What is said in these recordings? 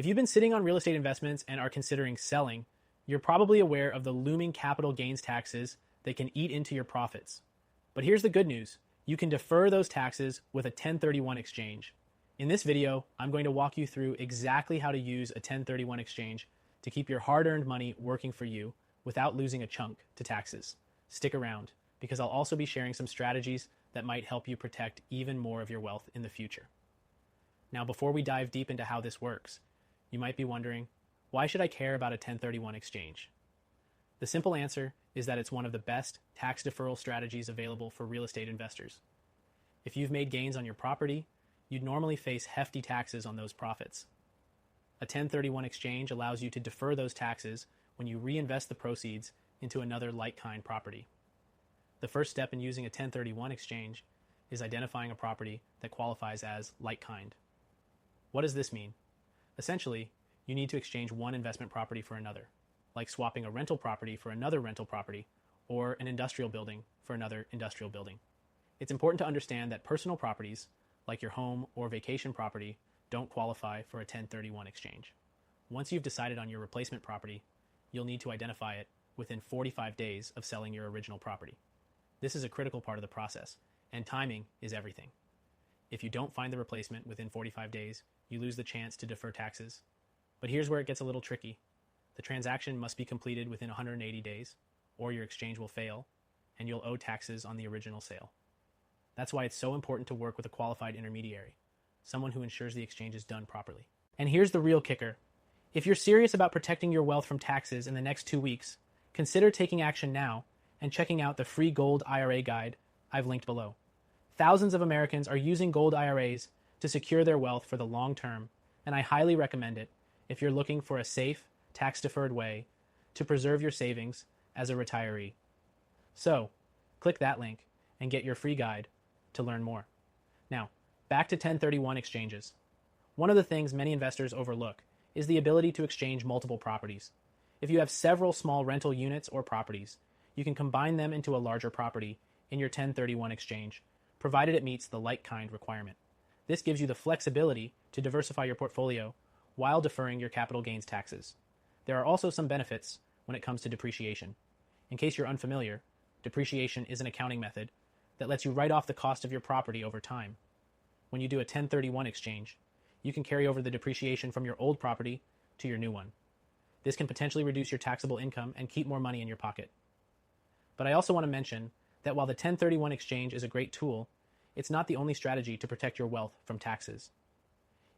If you've been sitting on real estate investments and are considering selling, you're probably aware of the looming capital gains taxes that can eat into your profits. But here's the good news. You can defer those taxes with a 1031 exchange. In this video, I'm going to walk you through exactly how to use a 1031 exchange to keep your hard-earned money working for you without losing a chunk to taxes. Stick around, because I'll also be sharing some strategies that might help you protect even more of your wealth in the future. Now, before we dive deep into how this works, you might be wondering, why should I care about a 1031 exchange? The simple answer is that it's one of the best tax deferral strategies available for real estate investors. If you've made gains on your property, you'd normally face hefty taxes on those profits. A 1031 exchange allows you to defer those taxes when you reinvest the proceeds into another like-kind property. The first step in using a 1031 exchange is identifying a property that qualifies as like-kind. What does this mean? Essentially, you need to exchange one investment property for another, like swapping a rental property for another rental property or an industrial building for another industrial building. It's important to understand that personal properties, like your home or vacation property, don't qualify for a 1031 exchange. Once you've decided on your replacement property, you'll need to identify it within 45 days of selling your original property. This is a critical part of the process, and timing is everything. If you don't find the replacement within 45 days, you lose the chance to defer taxes. But here's where it gets a little tricky. The transaction must be completed within 180 days, or your exchange will fail, and you'll owe taxes on the original sale. That's why it's so important to work with a qualified intermediary, someone who ensures the exchange is done properly. And here's the real kicker. If you're serious about protecting your wealth from taxes in the next 2 weeks, consider taking action now and checking out the free Gold IRA guide I've linked below. Thousands of Americans are using Gold IRAs to secure their wealth for the long term, and I highly recommend it if you're looking for a safe, tax-deferred way to preserve your savings as a retiree. So, click that link and get your free guide to learn more. Now, back to 1031 exchanges. One of the things many investors overlook is the ability to exchange multiple properties. If you have several small rental units or properties, you can combine them into a larger property in your 1031 exchange, provided it meets the like-kind requirement. This gives you the flexibility to diversify your portfolio while deferring your capital gains taxes. There are also some benefits when it comes to depreciation. In case you're unfamiliar, depreciation is an accounting method that lets you write off the cost of your property over time. When you do a 1031 exchange, you can carry over the depreciation from your old property to your new one. This can potentially reduce your taxable income and keep more money in your pocket. But I also want to mention that while the 1031 exchange is a great tool, it's not the only strategy to protect your wealth from taxes.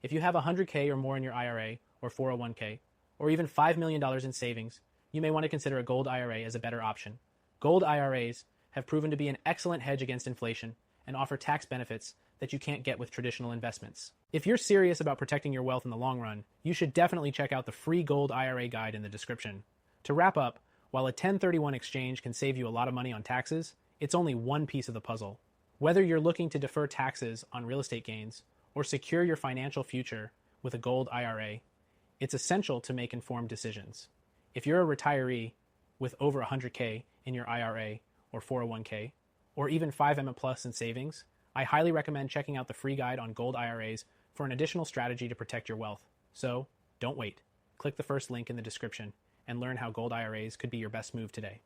If you have $100K or more in your IRA or 401K, or even $5 million in savings, you may want to consider a Gold IRA as a better option. Gold IRAs have proven to be an excellent hedge against inflation and offer tax benefits that you can't get with traditional investments. If you're serious about protecting your wealth in the long run, you should definitely check out the free Gold IRA guide in the description. To wrap up, while a 1031 exchange can save you a lot of money on taxes, it's only one piece of the puzzle. Whether you're looking to defer taxes on real estate gains or secure your financial future with a Gold IRA, it's essential to make informed decisions. If you're a retiree with over 100K in your IRA or 401K, or even 5M Plus in savings, I highly recommend checking out the free guide on Gold IRAs for an additional strategy to protect your wealth. So, don't wait. Click the first link in the description and learn how Gold IRAs could be your best move today.